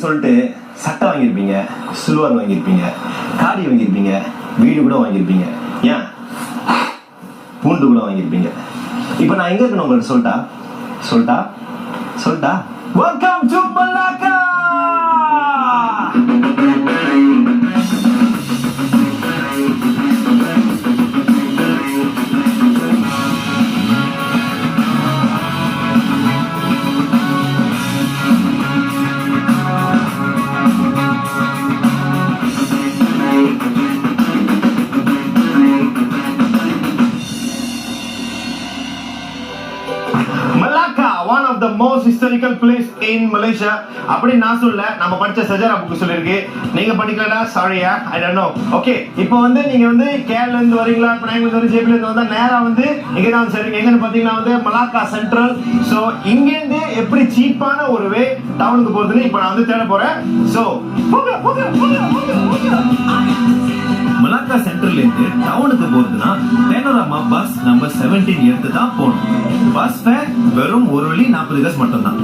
சொல்லிட்டு சட்டை வாங்கியிருப்பீங்க, சில்வர் வாங்கியிருப்பீங்க, காடி வாங்கியிருப்பீங்க, வீடு கூட வாங்கியிருப்பீங்க, ஏன் பூண்டு கூட வாங்கியிருப்பீங்க. இப்போ நான் எங்க இருக்கணும் உங்களுக்கு சொல்லிட்டா welcome to Malacca. Malacca, one of the most historical place in Malaysia. அப்படி நான் சொல்ல, நம்ம படிச்ச சஜரா புக் சொல்லிருக்கு. நீங்க படிக்கலனா சாரியா, I don't know. ஓகே, இப்போ வந்து நீங்க வந்து கேரளா இருந்து வரீங்களா, பினாங்ல இருந்து ஜேபில இருந்து வந்தா நேரா வந்து இங்க தான் சரிங்க. எங்கன்னு பாத்தீங்கன்னா வந்து மலாக்கா சென்ட்ரல். சோ இங்க இருந்து எப்படி சீப்பான ஒரு வே டவுனுக்கு போறதுன்னு இப்போ நான் வந்து தேட போறேன். சோ மலாக்கா சென்ட்ரல்ல இருந்து டவுனுக்கு போறதுன்னா பேனோராமா பஸ் நம்பர் 17 எடுத்து தான் போகணும். பஸ் ஃபேர் வெறும் ஒரு வழி 40 காசு மட்டும்தான்.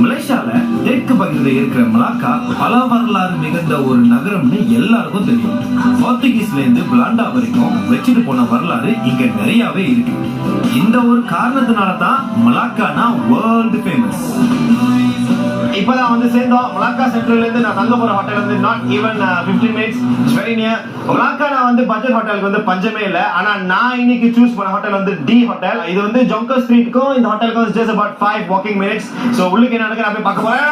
மலேசியால தெற்கு பகுதியில் இருக்கிற மலாக்கா பல வரலாறு மிகுந்த ஒரு நகரம்னு எல்லாருக்கும் தெரியும். போர்த்துகீஸ்ல இருந்து பிளாண்டா வரைக்கும் வச்சுட்டு போன வரலாறு இங்க நிறையவே இருக்கு. இந்த ஒரு காரணத்தினால தான் மலாக்கானா வேர்ல்டு ஃபேமஸ். இப்பதான் வந்து சேர்ந்தோம். மலாக்கா சென்ட்ரல்ல இருந்து நான் தங்க போற ஹோட்டல் வந்து not even 15 minutes, it's very near. Malacca நான் வந்து பட்ஜெட் ஹோட்டலுக்கு வந்து பஞ்சமே இல்ல. ஆனா நான் இன்னைக்கு சூஸ் பண்ண ஹோட்டல் வந்து டி ஹோட்டல். இது வந்து ஜொங்கர் ஸ்ட்ரீட்க்கும் இந்த ஹோட்டலுக்கும் just about 5 walking minutes. So உள்ளுக்கு என்ன நடக்குது அப்படியே பார்க்க போறேன்.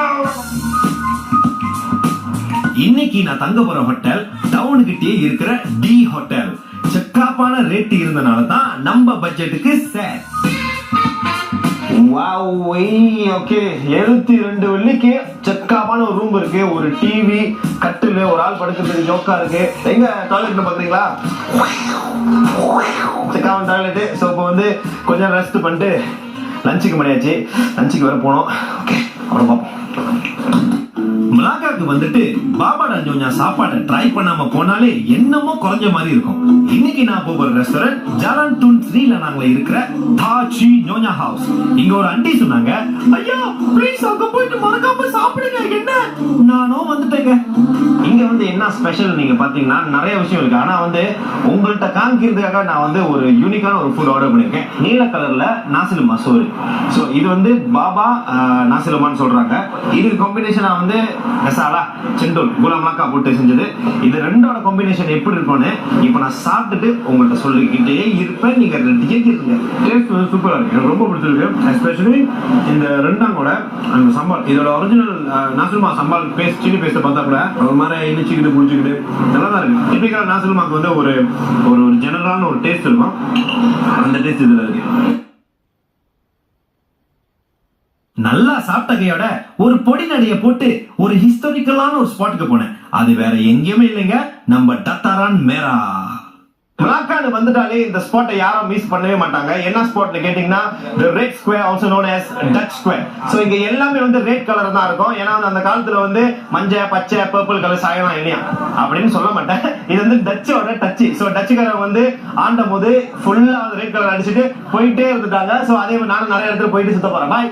இன்னைக்கு நான் தங்க போற ஹோட்டல் டவுனுக்கிட்டே இருக்கிற டி ஹோட்டல். செக்காப்பான ரேட் இருந்தனால தான் நம்ம பட்ஜெட்டுக்கு செட். ஓகே, 72 வெள்ளிக்கு செக்காப்பான ஒரு ரூம் இருக்கு, ஒரு டிவி, கட்டில், ஒரு ஆள் படுக்கிறதுக்கு ஜோக்கா இருக்கு. எங்க டாய்லெட் பாக்குறீங்களா, செக்கான டாய்லெட். ஸோ இப்போ வந்து கொஞ்சம் ரெஸ்ட் பண்ணிட்டு லஞ்சுக்கு மணியாச்சு, லஞ்சுக்கு வர போனோம். ஓகே, அப்புறம் பார்ப்போம். மலாக்காக்கு வந்துட்டு பாபா டஞ்சோஞ்சா சாப்பாடை ட்ரை பண்ணாம போனாலே என்னமோ குறைஞ்ச மாதிரி இருக்கும். இன்னைக்கு நான் போகிற ரெஸ்டாரண்ட் ஜாலான் டூன் 3ல நாங்க இருக்கிற தாச்சி நோஞ்சா ஹவுஸ். இங்க ஒரு ஆண்டி சொன்னாங்க, ஐயா ப்ளீஸ் அங்க போயிட்டு மறக்காம சாப்பிடுங்க. என்ன, நானும் வந்துட்டேங்க. இங்க வந்து என்ன ஸ்பெஷல் நீங்க பாத்தீங்கன்னா நிறைய விஷயம் இருக்கு. ஆனா வந்து உங்கள்கிட்ட காமிக்கிறதுக்காக நான் வந்து ஒரு யூனிக்கான ஒரு ஃபுட் ஆர்டர் பண்ணிருக்கேன். நீல கலர்ல நாசிலுமா சோறு. ஸோ இது வந்து பாபா நாசிலுமான்னு சொல்றாங்க. இது காம்பினேஷனா வந்து மசாலா செண்டோல் குலா மலாக்கா போட்டு செஞ்சது. இது ரெண்டோட காம்பினேஷன் எப்படி இருக்கும்னு இப்போ நான் சாப்பிட்டுட்டு உங்கள்கிட்ட சொல்லிக்கிட்டே இருப்பேன். நீங்க கேட்கிறீங்க. டேஸ்ட் வந்து சூப்பரா இருக்கு, எனக்கு ரொம்ப பிடிச்சிருக்கு. எஸ்பெஷலி இந்த ரெண்டாங்கோட அந்த சம்பால், இதோட ஒரிஜினல் நாசிலுமா சம்பால் பேஸ்ட், சில்லி பேஸ்ட்டை பார்த்தா கூட ஒரு மாதிரி இனிச்சிக்கிட்டு புடிச்சிக்கிட்டு நல்லா தான் இருக்கு. டிப்பிக்கலா நாசிலுமாக்கு வந்து ஒரு ஒரு ஜெனரலான ஒரு டேஸ்ட் இருக்கும். அந்த டேஸ்ட் இதுல இருக்கு. நல்லா சாப்பிட்ட கையோட ஒரு பொடி நடைய போட்டு ஒரு ஹிஸ்டாரிக்கலான ஒரு ஸ்பாட்டுக்கு போனேன். அது வேற எங்கேயுமே இல்லைங்க, நம்ம டத்தாரான் மேரா. மலாக்கான்னு வந்துட்டாலே இந்த ஸ்பாட்டை யாரும் மிஸ் பண்ணவே மாட்டாங்க. என்ன ஸ்பாட்னு கேட்டீங்கன்னா the red square, also known as Dutch square. So இங்க எல்லாமே வந்து ரெட் கலர் தான் இருக்கும். ஏன்னா அந்த காலத்துல வந்து மஞ்சள், பச்சை, பர்பிள் கலர் சாயலாம் இல்லையா அப்படின்னு சொல்ல மாட்டேன். இது வந்து டச்சோட டச். சோ டச்சுக்காரங்க வந்து ஆண்ட போது ஃபுல்லா ரெட் கலர் அடிச்சுட்டு போயிட்டே இருந்துட்டாங்க. சோ அதே மாதிரி நானும் நிறைய இடத்துல போயிட்டு சுத்த போறேன். பாய்.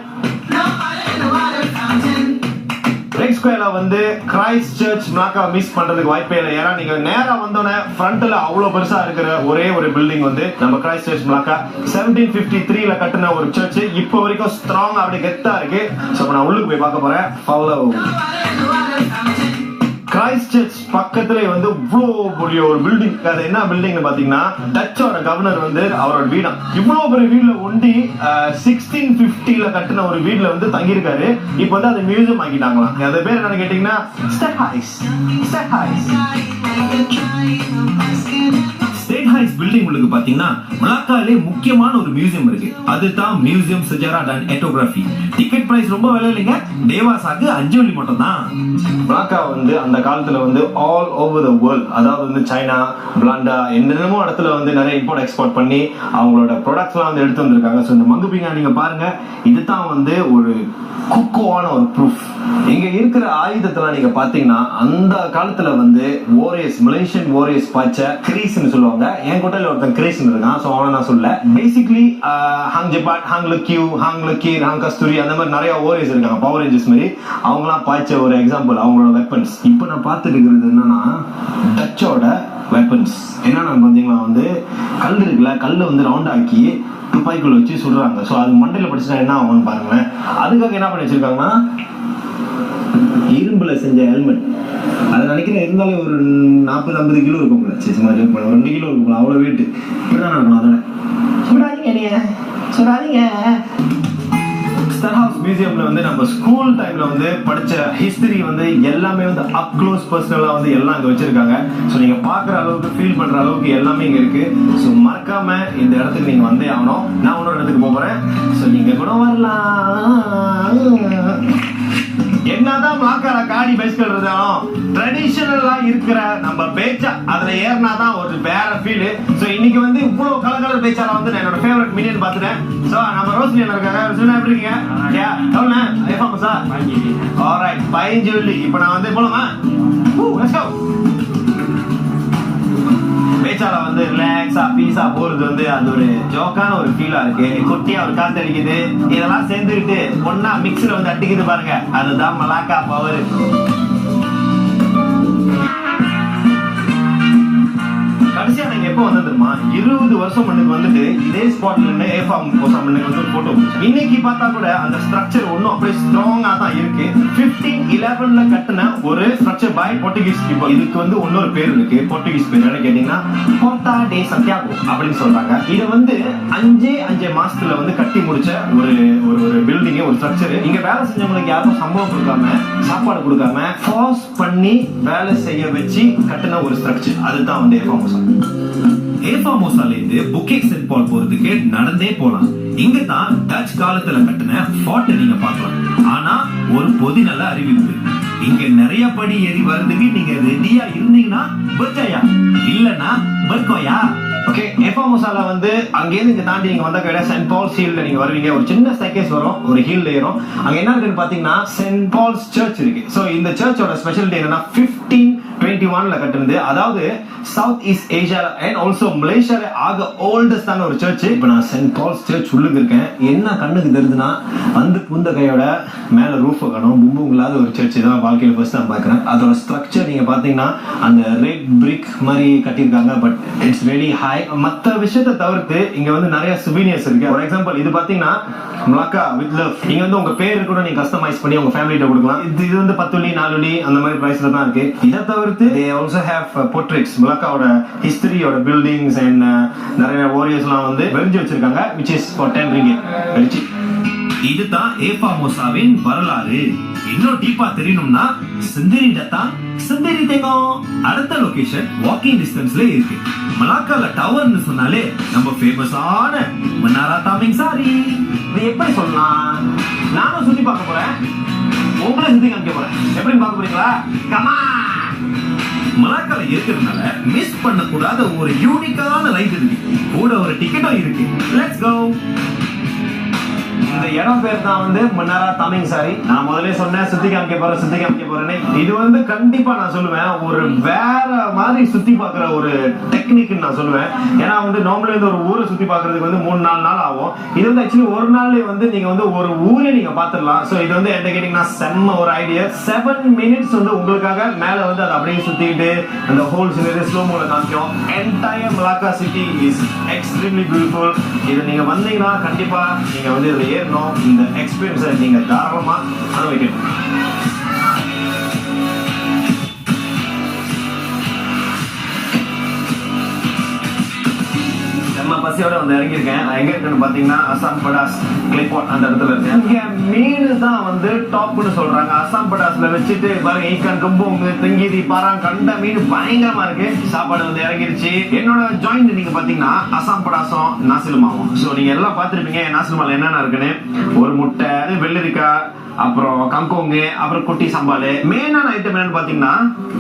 ரெட் ஸ்கொயர்ல வந்து கிரைஸ்ட் சர்ச் மலாக்கா மிஸ் பண்றதுக்கு வாய்ப்பே இல்லை. ஏன்னா நீங்க நேரா வந்தோடனே ஃப்ரண்ட்ல அவ்வளவு பெருசா இருக்கிற ஒரே ஒரு பில்டிங் வந்து நம்ம கிரைஸ்ட் சர்ச் மலாக்கா 1753ல கட்டின ஒரு சர்ச். இப்போ வரைக்கும் ஸ்ட்ராங் அப்படி கெத்தா இருக்கு. சோ நான் உள்ளுக்கு போய் பார்க்க போறேன். ஃபாலோ. கிரைஸ்ட் சர்ச் பக்கத்துல வந்து இவ்வளவு பெரிய ஒரு பில்டிங். அது என்ன பில்டிங்னு பாத்தீங்கன்னா டச்சோட கவர்னர் வந்து அவரோட வீடா. இவ்வளவு பெரிய வீடுல ஒண்டி 1650ல கட்டின ஒரு வீடுல வந்து தங்கியிருக்காரு. இப்போ வந்து அதை மியூசியம் ஆக்கிட்டாங்களாம். அது பேர் என்னன்னு கேட்டீங்கன்னா ஸ்டேட் ஹைஸ் பில்டிங் உங்களுக்கு பாத்தீங்கன்னா மலாக்காலே முக்கியமான ஒரு மியூசியம் இருக்கு. அதுதான் மியூசியம் சஜராட் அண்ட் எட்டோகிராஃபி. டிக்கெட் பிரைஸ் ரொம்ப விலை இல்லைங்க, டேவாசாக்கு 5 வெள்ளி மட்டும் தான். மலாக்கா வந்து அந்த காலத்துல வந்து ஆல் ஓவர் த வேர்ல்ட், அதாவது வந்து சைனா, பிளாண்டா, என்னென்னமோ இடத்துல வந்து நிறைய இம்போர்ட் எக்ஸ்போர்ட் பண்ணி அவங்களோட ப்ராடக்ட்ஸ்லாம் வந்து எடுத்து வந்திருக்காங்க. ஸோ இந்த மங்குபிங்கா நீங்க பாருங்க, இதுதான் வந்து ஒரு குக்கோவான ஒரு ப்ரூஃப். இங்க இருக்கிற ஆயுதத்தெல்லாம் நீங்க பாத்தீங்கன்னா அந்த காலத்துல வந்து வாரியர்ஸ், மலேசியன் வாரியர்ஸ் பாய்ச்ச கிரீஸ்ன்னு சொல்லுவாங்க. என் கூட்டத்தில் ஒருத்தன் கிரேஷன் இருக்கான். ஸோ அவனை நான் சொல்ல. பேசிக்லி ஹாங் ஜெபாட், ஹாங் லக்யூ, ஹாங் லக்கீர், ஹாங் கஸ்தூரி அந்த மாதிரி நிறைய ஓரியர்ஸ் இருக்காங்க, பவர் ரேஞ்சர்ஸ் மாதிரி. அவங்களாம் பாய்ச்ச ஒரு எக்ஸாம்பிள் அவங்களோட வெப்பன்ஸ். இப்போ நான் பார்த்துட்டு இருக்கிறது என்னன்னா டச்சோட வெப்பன்ஸ். என்னன்னா பார்த்தீங்களா, வந்து கல் இருக்குல்ல, கல்லை வந்து ரவுண்ட் ஆக்கி துப்பாக்கிக்குள்ள வச்சு சுடுறாங்க. ஸோ அது மண்டையில் படிச்சுட்டா என்ன ஆகும்னு பாருங்களேன். அதுக்காக என்ன பண்ணி வச்சிருக்காங்கன்னா இரும்புல செஞ்ச ஹெல்மெட். அது நினைக்கிறேன் இருந்தாலும் ஒரு 40-50 கிலோ இருக்கும் போல. சரி, சும்மா 2 கிலோ இருக்கும், அவ்வளோ வெயிட். இப்படிதான் நடக்கும். அதோட சொல்லாதீங்க. ஸ்டார் ஹவுஸ் மியூசியம்ல வந்து நம்ம ஸ்கூல் டைம்ல வந்து படிச்ச ஹிஸ்டரி வந்து எல்லாமே வந்து அப் க்ளோஸ் பர்சனலா வந்து எல்லாம் அங்க வச்சிருக்காங்க. ஸோ நீங்க பாக்குற அளவுக்கு ஃபீல் பண்ற அளவுக்கு எல்லாமே இங்க இருக்கு. ஸோ மறக்காம இந்த இடத்துக்கு நீங்க வந்தே ஆகணும். நான் இன்னொரு இடத்துக்கு போறேன். ஸோ நீங்க கூட வரலாம். என்னதான் மலாக்கால காடி பைஸ்கள் இருந்தாலும் ட்ரெடிஷனலா இருக்கிற நம்ம பேச்சா அதுல ஏறினாதான் ஒரு வேற ஃபீல். சோ இன்னைக்கு வந்து இவ்வளவு கலர் பேச்சால வந்து என்னோட ஃபேவரட் மில்லியன் பாத்துட்டேன். சோ நம்ம ரோஸ்லி இருக்காங்க. ரோஸ்லி எப்படி இருக்கீங்க? எவ்வளோ ஏஃபாமா சார்? ஆல்ரைட், 15 வெள்ளி. இப்போ நான் வந்து போலாமா? Let's go. பேச்சால வந்து ரிலாக்ஸா பீஸா போறது வந்து அது ஒரு ஜோக்கான ஒரு ஃபீலா இருக்கு. குட்டியா ஒரு காத்து அடிக்குது, இதெல்லாம் சேர்ந்துக்கிட்டு ஒன்னா மிக்ஸ்ல வந்து அடிக்குது பாருங்க, அதுதான் மலாக்கா பவர். கடைசியா நீங்க எப்போ வந்து தெரியுமா, 20 வருஷம் முன்னுக்கு வந்துட்டு இதே ஸ்பாட்ல இருந்து ஏஃபாமோசா முன்னுக்கு வந்து போட்டோ. இன்னைக்கு பார்த்தா கூட அந்த ஸ்ட்ரக்சர் ஒன்னும் அப்படியே ஸ்ட்ராங்கா தான் இருக்கு. 1511 கட்டின ஒரு ஸ்ட்ரக்சர் பை போர்ச்சுகீஸ் பீப்பிள். இதுக்கு வந்து இன்னொரு பேர் இருக்கு. போர்ச்சுகீஸ் பேர் என்ன கேட்டீங்கன்னா போர்ட்டா டே சந்தியாகோ அப்படின்னு சொல்றாங்க. இதை வந்து 5 மாசத்துல வந்து கட்டி முடிச்ச ஒரு ஒரு பில்டிங், ஒரு ஸ்ட்ரக்சர். இங்க வேலை செஞ்சவங்களுக்கு யாருக்கும் சம்பளம் கொடுக்காம, சாப்பாடு கொடுக்காம, ஃபோர்ஸ் பண்ணி வேலை செய்ய வச்சு கட்டின ஒரு ஸ்ட்ரக்சர். அதுதான் வந்து ஏஃபாமோசா. ஏஃபாமோசால இருந்து புக்கெட் சென்ட் பால் போறதுக்கு நடந்தே போலாம். இங்க தான் டச் காலத்துல கட்டின ஃபோர்ட் நீங்க பார்க்கலாம். ஆனா ஒரு பொது நல்ல அறிவிப்பு, இங்க நிறைய படி ஏறி வர்றதுக்கு நீங்க ரெடியா இருந்தீங்கன்னா பர்ஜாயா, இல்லனா பர்கோயா. ஓகே, ஏஃபாமோசால வந்து அங்கேருந்து இங்க தாண்டி நீங்க வந்த கையில சென்ட் பால்ஸ் ஹில்ல நீங்க வருவீங்க. ஒரு சின்ன ஸ்டேர்கேஸ் வரும், ஒரு ஹில் ஏறும். அங்க என்ன இருக்குன்னு பாத்தீங்கன்னா சென்ட் பால்ஸ் சர்ச் இருக்கு. சோ இந்த சர்ச்சோட ஸ்பெஷாலிட்டி என்னன்னா 1521ல கட்டுனது. அதாவது சவுத் ஈஸ்ட் ஏசியால அண்ட் ஆல்சோ மலேசியால ஆக ஓல்டஸ்டான ஒரு சர்ச். இப்போ நான் சென்ட் பால்ஸ் சர்ச் உள்ளுக்கு இருக்கேன். என்ன கண்ணுக்கு தெரியுதுன்னா வந்து பூந்த கையோட மேல ரூஃப் காணும், பும்புங்களாத ஒரு சர்ச் தான் வாழ்க்கையில ஃபர்ஸ்ட் நான் பாக்குறேன். அதோட ஸ்ட்ரக்சர் நீங்க பாத்தீங்கன்னா அந்த ரெட் பிரிக் மாதிரி கட்டியிருக்காங்க. But it's very high. மற்ற விஷயத்தை தவிர்த்து இங்க வந்து நிறைய சுவீனியர்ஸ் இருக்கு. ஃபார் எக்ஸாம்பிள் இது பாத்தீங்கன்னா மலாக்கா வித் லவ். நீங்க வந்து உங்க பேரு கூட நீங்க கஸ்டமைஸ் பண்ணி உங்க ஃபேமிலிட்ட கொடுக்கலாம். இது வந்து 10 வெள்ளி 4 வெள்ளி அந்த மாதிரி பிரைஸ்ல தான் இருக்கு. இதை தவிர்த்து they also have portraits. மலாக்காவோட ஹிஸ்டரியோட பில்டிங்ஸ் அண்ட் நிறைய வாரியர்ஸ்லாம் வந்து வெறிஞ்சு வச்சிருக்காங்க, which is for 10 ringgit. வெறிச்சு. இதுதான் ஏஃபாமோசாவின் வரலாறு. இன்னும் டீப்பா தெரியணும்னா சிந்தரி டத்தா சிந்தரி தேங்கோ. அடுத்த லொகேஷன் வாக்கிங் டிஸ்டன்ஸ்ல இருக்கு. மலாக்கால டவர்னு சொன்னாலே நம்ம ஃபேமஸான மன்னாரா தாமிங் சாரி. இது எப்படி சொல்லலாம், நானும் சுத்தி பார்க்க போறேன், உங்களை சுத்தி காமிக்க போறேன். எப்படி பார்க்க போறீங்களா? கமா. மலாக்கால இருக்கிறதுனால மிஸ் பண்ணக்கூடாத ஒரு யூனிக்கான ரைட் இருக்கு, கூட ஒரு டிக்கெட்டும் இருக்கு. Let's go. இந்த இடம் பேர் தான் வந்து மன்னாரா தாமிங் சாரி. நான் முதல்ல சொன்னேன் சுத்தி காமிக்க போறேன்னு. இது வந்து கண்டிப்பா நான் சொல்லுவேன் ஒரு வேற மாதிரி சுத்தி பாக்குற ஒரு டெக்னிக் நான் சொல்லுவேன். ஏன்னா வந்து நார்மலி வந்து ஒரு ஊரை சுத்தி பாக்குறதுக்கு வந்து 3-4 நாள் ஆகும். இது வந்து ஆக்சுவலி ஒரு நாள்லயே வந்து நீங்க வந்து ஒரு ஊரே நீங்க பாத்துடலாம். சோ இது வந்து என்ன கேட்டீங்கன்னா செம்ம ஒரு ஐடியா. 7 மினிட்ஸ் வந்து உங்களுக்காக மேல வந்து அதை அப்படியே சுத்திட்டு அந்த ஹோல் சீனரி ஸ்லோ மோல காமிக்கும். Entire Malacca city is extremely beautiful. இது நீங்க வந்தீங்கன்னா கண்டிப்பா நீங்க வந்து இதுல ஏறணும். இந்த எக்ஸ்பீரியன்ஸை நீங்க தாராளமா அனுபவிக்கணும். நம்ம பசியோட வந்து இறங்கியிருக்கேன். எங்க இருக்குன்னு பாத்தீங்கன்னா அசாம் படாஸ் கிளிபாட் அந்த இடத்துல இருக்கேன். இங்க மீன் தான் வந்து டாப்னு சொல்றாங்க. அசாம் படாஸ்ல வச்சுட்டு பாருங்க, ஈக்கான் கம்புங்க தெங்கிரி பாறாங் கண்ட மீன் பயங்கரமா இருக்கு. சாப்பாடு வந்து இறங்கிருச்சு. என்னோட ஜாயிண்ட் நீங்க பாத்தீங்கன்னா அசாம் படாசும் நாசிலுமாவும். சோ நீங்க எல்லாம் பாத்துருப்பீங்க நாசிலுமால என்னென்ன இருக்குன்னு. ஒரு முட்டை, வெள்ளரிக்காய், அப்புறம் கங்கோங்கு, அப்புறம் குட்டி சம்பாலு. மெயினான ஐட்டம் என்னன்னு பாத்தீங்கன்னா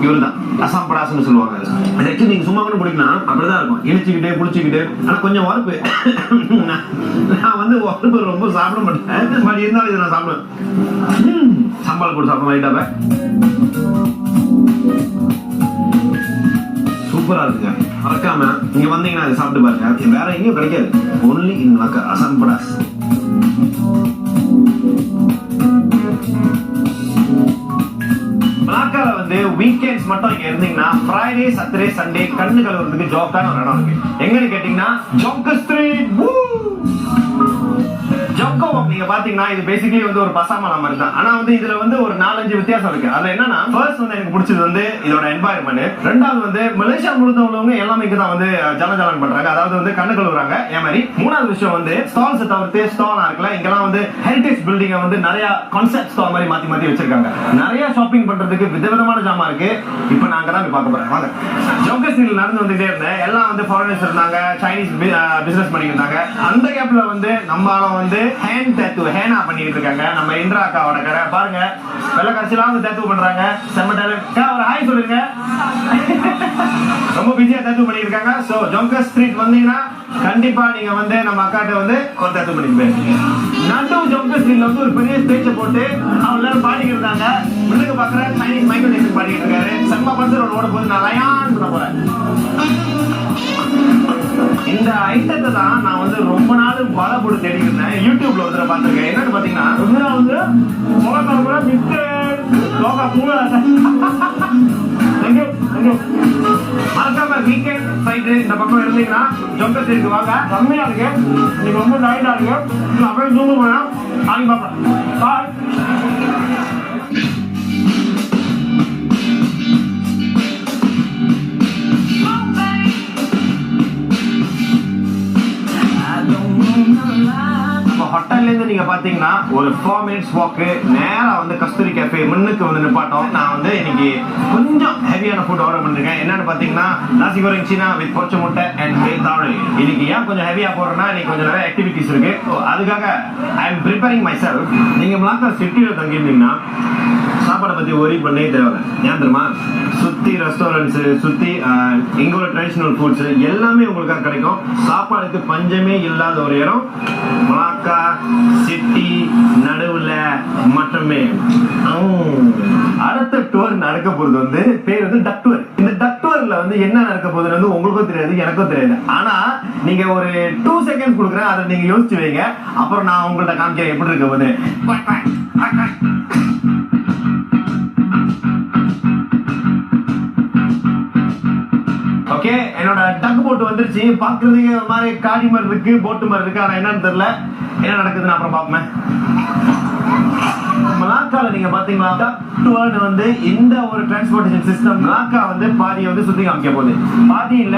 இவருதான் அசாம் படாசுன்னு சொல்லுவாங்க. ஆக்சுவலி நீங்க சும்மா கூட பிடிக்கலாம், அப்படிதான் இருக்கும். இனிச்சுக்கிட்டே புளிச்சுக்கிட்டு. ஆனா கொஞ்சம் உரப்பு. நான் வந்து உரப்பு ரொம்ப சாப்பிட மாட்டேன், பட் இருந்தாலும் இதை நான் சாப்பிடுவேன். சம்பால் கூட சாப்பிட லைட்டாவே சூப்பரா இருக்குங்க. மறக்காம இங்க வந்தீங்கன்னா அதை சாப்பிட்டு பாருங்க. வேற எங்கேயும் கிடைக்காது. Only in Malacca. அசான் படாஸ். மலாக்கால வந்து வீக்கெண்ட்ஸ் மட்டும் இங்க இருந்தீங்கன்னா ஃப்ரைடே சாட்டர்டே சண்டே கண்ணு கழுவுறதுக்கு ஜோக்கான ஒரு இடம் இருக்கு. எங்கன்னு கேட்டீங்கன்னா ஜோக்கர் ஸ்ட்ரீட். ஜோக்கோ நீங்க பாத்தீங்கன்னா இது பேசிக்கலி வந்து ஒரு பசாமலா மாதிரி தான். ஆனா வந்து இதுல வந்து ஒரு 4-5 வித்தியாசம் இருக்கு. அதுல என்னன்னா ஃபர்ஸ்ட் வந்து எனக்கு பிடிச்சது வந்து இதோட என்வாயர்மெண்ட். ரெண்டாவது வந்து மலேசியா முழுக்க உள்ளவங்க எல்லாமே இங்க தான் வந்து ஜலஜலன் பண்றாங்க. அதாவது வந்து கண்ணு கழுவுறாங்க ஏன் மாதிரி. மூணாவது விஷயம் வந்து ஸ்டால்ஸ் தவிர்த்து ஸ்டால் இருக்குல்ல, இங்கெல்லாம் வந்து ஹெரிடேஜ் பில்டிங்க வந்து நிறைய கான்செப்ட் ஸ்டால் மாதிரி மாத்தி மாத்தி வச்சிருக்காங்க. நிறைய ஷாப்பிங் பண்றதுக்கு விதவிதமான ஜாமா இருக்கு. இப்போ நான் அங்கதான் போய் பார்க்க போறேன். வாங்க. ஜோக்கர் ஸ்ட்ரீட்ல நடந்து வந்துட்டே இருந்தேன். எல்லாம் வந்து ஃபாரினர்ஸ் இருந்தாங்க, சைனீஸ் பிசினஸ் பண்ணிட்டு இருந்தாங்க. அந்த கேப்ல வந்து நம்மளால வந்து ஹேண்ட் டேட்டூ ஹேனா பண்ணிட்டு இருக்காங்க. நம்ம இந்திரா அக்காவோட கடை பாருங்க. வெள்ள கடைசிலாம் வந்து டேட்டூ பண்றாங்க. செம்ம டேலண்ட். ஒரு ஹாய் சொல்லுங்க. ரொம்ப பிஸியா டேட்டூ பண்ணிட்டு இருக்காங்க. சோ ஜோக்கர் ஸ்ட்ரீட் வந்தீங்கன்னா கண்டிப்பா நீங்க வந்து நம்ம அக்காட்ட வந்து ஒரு டேட்டூ பண்ணிட்டு போயிருக்கீங்க. நடு ஜோக்கர் ஸ்ட்ரீட்ல வந்து ஒரு பெரிய ஸ்டேஜ் போட்டு அவங்க எல்லாரும் பாடிக்கிட்டு இருந்தாங்க. முன்னுக்கு பாக்குற சைனீஸ் மைக்கேல் ஜாக்சன் பாடிக்கிட்டு இருக்காரு. செம்ம பஞ்சர் ஓட போது நான் லயான் பண்ண போறேன். இந்த ஐட்டத்தை தான் நான் வந்து ரொம்ப நாள் வலை போட்டு தேடி இருந்தேன். யூடியூப்ல ஒரு பார்த்திருக்கேன். என்னன்னு பாத்தீங்கன்னா வந்து மறக்காம வீக்கெண்ட் சைடு இந்த பக்கம் இருந்தீங்கன்னா ஜோக்கர் ஸ்ட்ரீட்க்கு வாங்க. செம்மையா இருக்கு. நீங்க ரொம்ப டயர்டா இருக்கு. அப்படியே தூங்க போனா ஆகி பார்க்கலாம். ஹோட்டல்ல இருந்து நீங்க பாத்தீங்கன்னா ஒரு 4 minutes walk நேரா வந்து கஸ்தூரி கேஃபே முன்னுக்கு வந்து நிப்பாட்டோம். நான் வந்து இன்னைக்கு கொஞ்சம் ஹெவியான ஃபுட் ஆர்டர் பண்ணிருக்கேன். என்னன்னு பாத்தீங்கன்னா நாசி கோரிங் சீனா வித் பொரிச்ச முட்டை அண்ட் வேதாளு. இன்னைக்கு ஏன் கொஞ்சம் ஹெவியா போறேன்னா இன்னைக்கு கொஞ்சம் நிறைய ஆக்டிவிட்டிஸ் இருக்கு. அதுக்காக I am preparing my self. நீங்க மலாக்கா சிட்டியில தங்கியிருந்தீங்கன்னா சாப்பாடை பத்தி ஒரி பண்ணே தேவை. ஏன் தெரியுமா? சுத்தி ரெஸ்டாரண்ட்ஸ் சுத்தி எங்களோட ட்ரெடிஷனல் ஃபுட்ஸ் எல்லாமே உங்களுக்கு கிடைக்கும். சாப்பாடுக்கு பஞ்சமே இல்லாத ஒரு இடம் மலாக்கா சிட்டி நடுவுல மட்டுமே. அடுத்த டூர் நடக்க போறது வந்து பேர் வந்து டக் டூர். இந்த டக் டூர்ல வந்து என்ன நடக்க போகுதுன்னு வந்து உங்களுக்கும் தெரியாது எனக்கும் தெரியாது. ஆனா நீங்க ஒரு 2 seconds கொடுக்குறேன், அதை நீங்க யோசிச்சு வைங்க. அப்புறம் நான் உங்கள்ட்ட காமிக்கிறேன் எப்படி இருக்க போது. ஓகே, என்னோட டக் போட்டு வந்துருச்சு. பாக்குறதுக்கு மாதிரி காடி மாதிரி இருக்கு, போட்டு மாதிரி இருக்கு. ஆனா என்னன்னு தெரியல, என்ன நடக்குதுன்னு அப்புறம் பாப்போம். மலாக்கால நீங்க பாத்தீங்களா டக் டூர் வந்து இந்த ஒரு டிரான்ஸ்போர்டேஷன் சிஸ்டம். மலாக்கா வந்து பாதியை வந்து சுத்தி காமிக்க போகுது. பாதி இல்ல,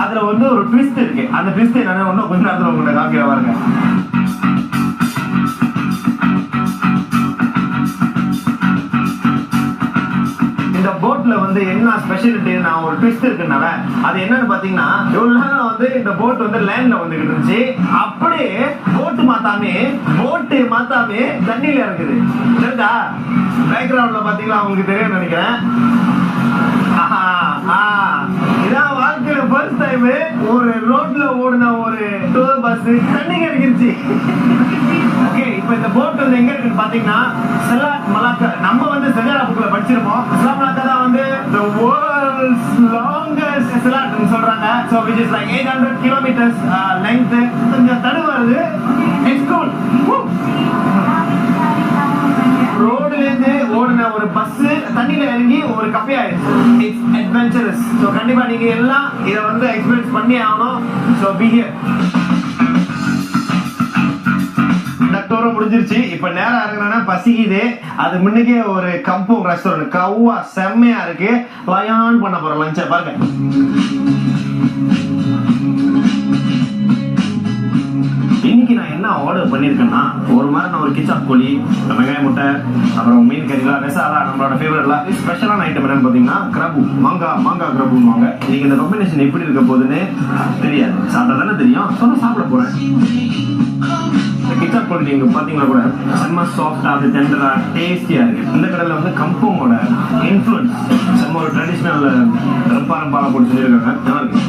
அதுல வந்து ஒரு ட்விஸ்ட் இருக்கு. அந்த ட்விஸ்ட் என்னன்னு ஒன்னும் கொஞ்ச நேரத்துல உங்கள்ட்ட காமிக்க பாருங்க. இந்த போட்ல வந்து என்ன ஸ்பெஷாலிட்டி, நான் ஒரு ட்விஸ்ட் இருக்குனால அது என்னன்னு பாத்தீங்கன்னா இவ்வளவு நேரம் வந்து இந்த போட் வந்து லேண்ட்ல வந்துகிட்டு இருந்துச்சு. அப்படியே போட்டு மாத்தாமே தண்ணியில இருக்குது. சரிதா? பேக்ரவுண்ட்ல பாத்தீங்களா உங்களுக்கு தெரியும் நினைக்கிறேன். இதான் வாழ்க்கையில ஃபர்ஸ்ட் டைம் ஒரு ரோட்ல ஓடின ஒரு டூர் பஸ் தண்ணி கிடைச்சிருச்சு. ஓகே, இப்போ இந்த போட் வந்து எங்க இருக்குன்னு பாத்தீங்கன்னா செலாட் மலாக்கா. நம்ம வந்து செஜாரா புக்ல படிச்சிருப்போம். செலாட் மலாக்கா தான் வந்து the world's longest செலாட் ன்னு சொல்றாங்க. so which is like 800 kilometers length. கொஞ்சம் தடுவாது. it's cool. ரோட்ல இருந்து ஓடின ஒரு பஸ் தண்ணியில இறங்கி ஒரு கப்பே ஆயிடுச்சு. It's adventurous. சோ கண்டிப்பா நீங்க எல்லாம் இத வந்து எக்ஸ்பீரியன்ஸ் பண்ணி ஆகணும். So be here. டக்டோரும் முடிஞ்சிருச்சு. இப்ப நேரம் இறங்குறேன்னா பசிக்குது. அது முன்னுக்கே ஒரு கம்பூங் ரெஸ்டாரண்ட் கவ்வா செம்மையா இருக்கு. லயான் பண்ண போறோம் லஞ்ச பாருங்க. இன்னைக்கு நான் என்ன ஆர்டர் பண்ணிருக்கேன்னா ஒரு மாதிரி நான் ஒரு கிச்சாப் கோழி, வெங்காய முட்டை, அப்புறம் மீன் கறிலாம் ரெசாலா நம்மளோட ஃபேவரட்லாம். ஸ்பெஷலான ஐட்டம் என்னன்னு பாத்தீங்கன்னா கிரபு, மாங்காய் கிரபுவாங்க. இன்னைக்கு இந்த காம்பினேஷன் எப்படி இருக்க போகுதுன்னு தெரியாது. சாப்பிட்டா தானே தெரியும். சொன்னா சாப்பிட போறேன். கிச்சாப் கோழி நீங்க பாத்தீங்கன்னா கூட செம்ம சாஃப்டா, அது டெண்டரா, டேஸ்டியா இருக்கு. இந்த கடையில வந்து கம்பூங்கோட இன்ஃபுளுன்ஸ் செம்ம ஒரு ட்ரெடிஷனல் ரம்பாலாம் போட்டு செஞ்சிருக்காங்க. நல்லா இருக்கு.